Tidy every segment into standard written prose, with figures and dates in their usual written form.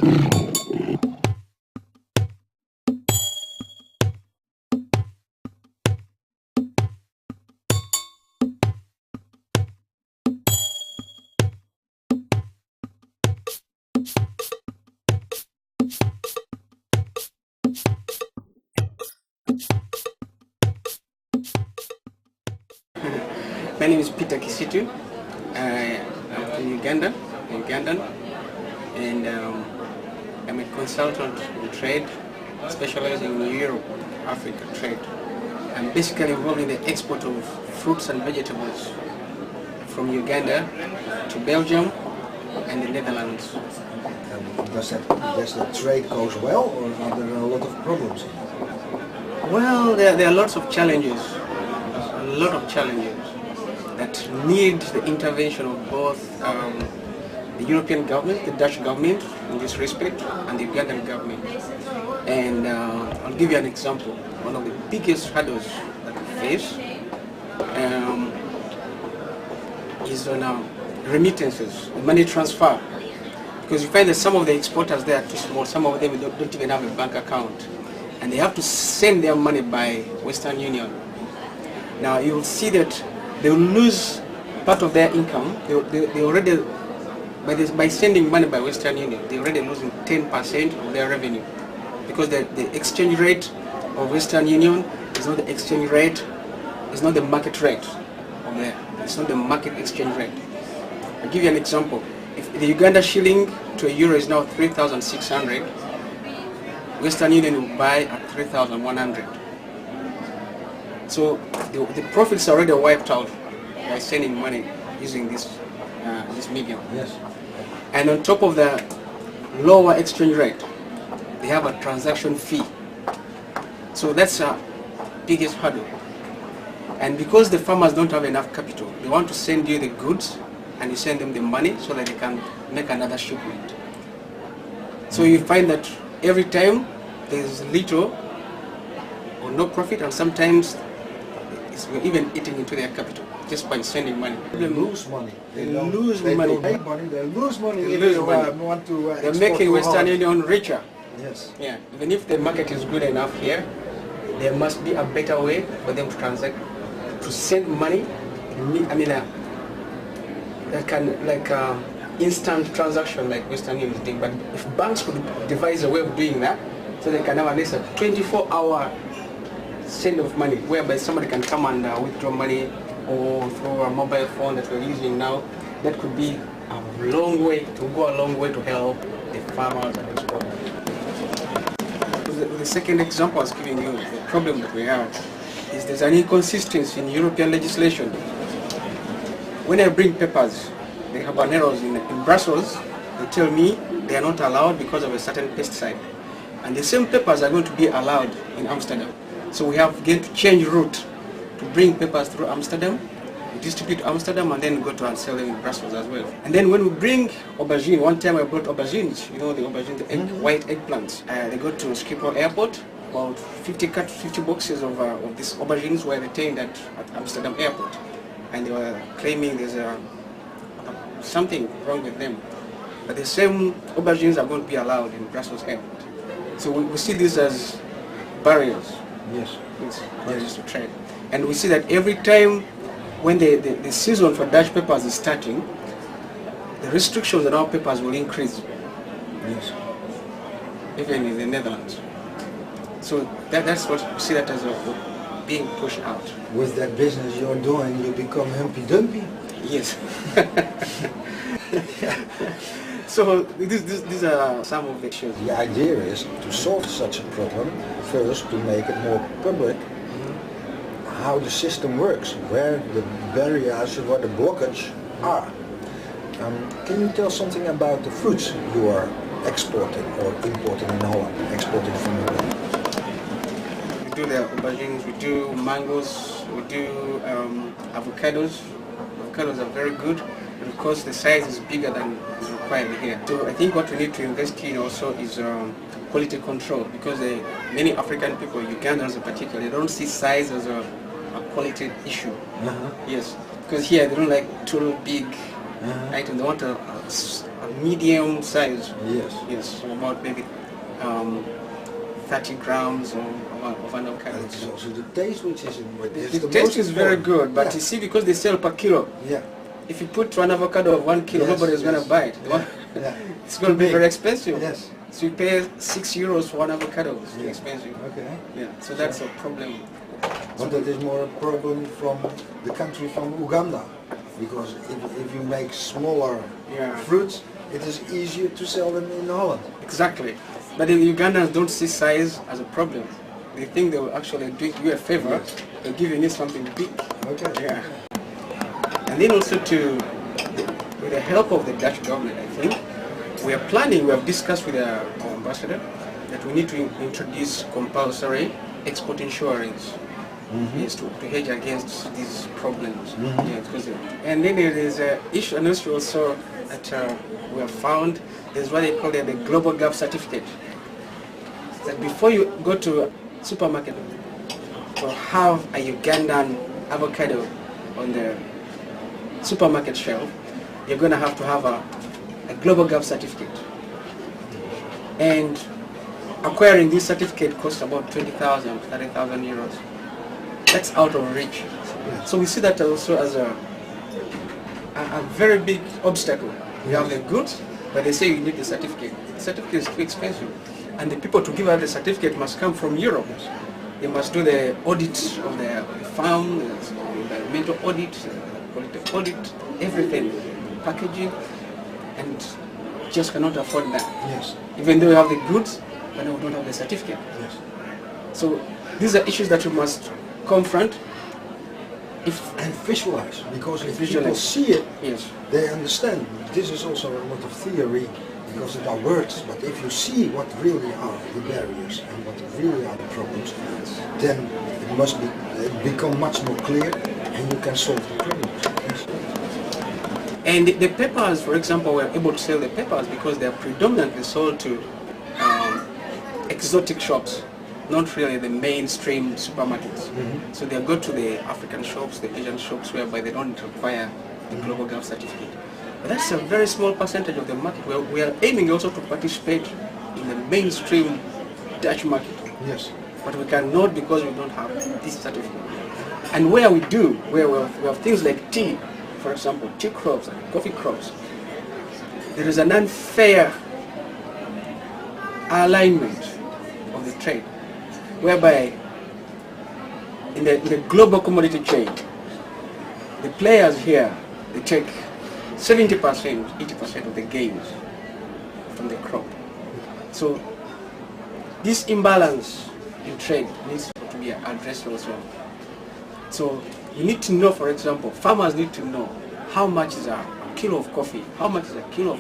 My name is Peter Kisitu. I'm from Uganda, Ugandan, and I'm a consultant in trade, specializing in Europe, Africa trade. I'm basically involved in the export of fruits and vegetables from Uganda to Belgium and the Netherlands. Does the trade goes well, or are there a lot of problems? Well, there are lots of challenges, a lot of challenges that need the intervention of both the European government, the Dutch government in this respect, and the Ugandan government. And I'll give you an example. One of the biggest hurdles that we face is on remittances, money transfer. Because you find that some of the exporters there are too small, some of them don't even have a bank account. And they have to send their money by Western Union. Now you'll see that they will lose part of their income. They already, by sending money by Western Union, they're already losing 10% of their revenue. Because the exchange rate of Western Union is not the exchange rate, it's not the market rate of there. It's not the market exchange rate. I'll give you an example. If the Uganda shilling to a euro is now 3,600, Western Union will buy at 3,100. So the profits are already wiped out by sending money using this medium. Yes. And on top of the lower exchange rate, they have a transaction fee. So that's the biggest hurdle. And because the farmers don't have enough capital, they want to send you the goods and you send them the money so that they can make another shipment. So you find that every time there's little or no profit, and sometimes we're even eating into their capital just by sending money. They lose money. They lose money. Don't make money. They lose money. They if lose they money. want to They're making Western Union richer. Yes. Yeah. Even if the market is good enough here, there must be a better way for them to transact, to send money. I mean, that can instant transaction like Western Union is doing. But if banks could devise a way of doing that, so they can have at least a 24-hour send of money, whereby somebody can come and withdraw money or through a mobile phone that we're using now, that could be a long way to help the farmers and exporters. The second example I was giving you, the problem that we have is there's an inconsistency in European legislation. When I bring peppers, the habaneros in Brussels, they tell me they are not allowed because of a certain pesticide. And the same peppers are going to be allowed in Amsterdam. So we have again to change route to bring peppers through Amsterdam, distribute to Amsterdam, and then go to and sell them in Brussels as well. And then when we bring aubergine, one time I brought aubergines, you know the aubergine, the white eggplants. They go to Schiphol Airport, about 50 boxes of these aubergines were retained at Amsterdam Airport. And they were claiming there's something wrong with them. But the same aubergines are going to be allowed in Brussels Airport. So we see this as barriers. Yes. Barriers to trade. And we see that every time when the season for Dutch peppers is starting, the restrictions on our peppers will increase. Yes. Even in the Netherlands. So that's what we see that as being pushed out. With that business you're doing, you become humpy-dumpy. Yes. So these are some of the issues. The idea is to solve such a problem, first to make it more public, how the system works, where the barriers, where the blockage are. Can you tell something about the fruits you are exporting or importing in Holland, exporting from Holland? We do the aubergines, we do mangoes, we do avocados. Avocados are very good, but of course the size is bigger than is required here. So I think what we need to invest in also is quality control, because many African people, Ugandans in particular, they don't see size as a quality issue. Yes, because here they don't like too big item. They want a medium size. Yes. Yes, so about maybe 30 grams of an avocado. And it's also the taste which is The taste is very good, but you see, because they sell per kilo, if you put one avocado of 1 kilo, nobody is going to buy it. It's going to be very expensive. Yes. So you pay €6 for one avocado. It's too expensive. Okay. Yeah. So that's a problem. But that is more a problem from the country from Uganda, because if you make smaller fruits, it is easier to sell them in Holland. Exactly. But the Ugandans don't see size as a problem. They think they will actually do you a favor. They'll give you something big. Okay. Yeah. And then also with the help of the Dutch government, I think, we have discussed with our ambassador that we need to introduce compulsory export insurance. Yes, to hedge against these problems. And then there is an issue also that we have found is what they call the global gap certificate. That before you go to a supermarket to have a Ugandan avocado on the supermarket shelf, you're going to have a global gap certificate. And acquiring this certificate costs about 20,000, 30,000 euros. That's out of reach. So we see that also as a very big obstacle. You have the goods, but they say you need the certificate. The certificate is too expensive. And the people to give out the certificate must come from Europe. They must do the audit of the farm, the environmental audit, quality audit, everything, packaging, and just cannot afford that. Yes. Even though we have the goods, but we don't have the certificate. Yes. So these are issues that we must confront and visualize, because if people see it, they understand. This is also a lot of theory, because it are words, but if you see what really are the barriers and what really are the problems, then it must become much more clear and you can solve the problems. And the peppers, for example, we're able to sell the peppers because they're predominantly sold to exotic shops, not really the mainstream supermarkets. So they go to the African shops, the Asian shops, whereby they don't require the global gap certificate. But that's a very small percentage of the market. We are aiming also to participate in the mainstream Dutch market. Yes. But we cannot because we don't have this certificate. And where we do, where we have things like tea, for example, tea crops and coffee crops, there is an unfair alignment of the trade, whereby in the global commodity chain, the players here, they take 70%, 80% of the gains from the crop. So this imbalance in trade needs to be addressed also. So you need to know, for example, farmers need to know how much is a kilo of coffee, how much is a kilo of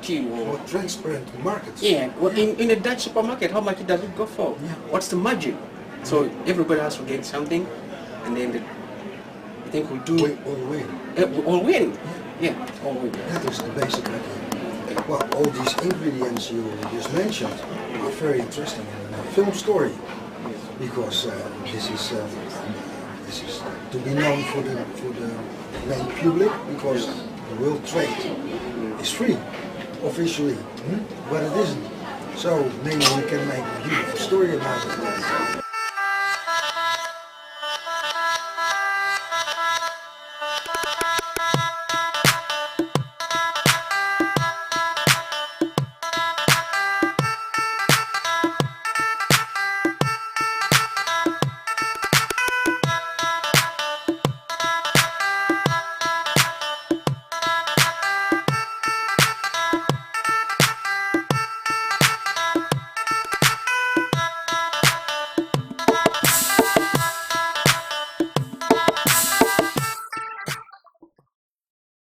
tea. Or transparent markets. Yeah, well, in a Dutch supermarket, how much does it go for? What's the margin? So everybody has to gain something, and then I think we'll do... We all win. We all win. Yeah, all win. That is the basic idea. Well, all these ingredients you just mentioned are very interesting in a film story, because this is to be known for the main public, because the world trade is free officially, but it isn't. So maybe we can make a beautiful story about it.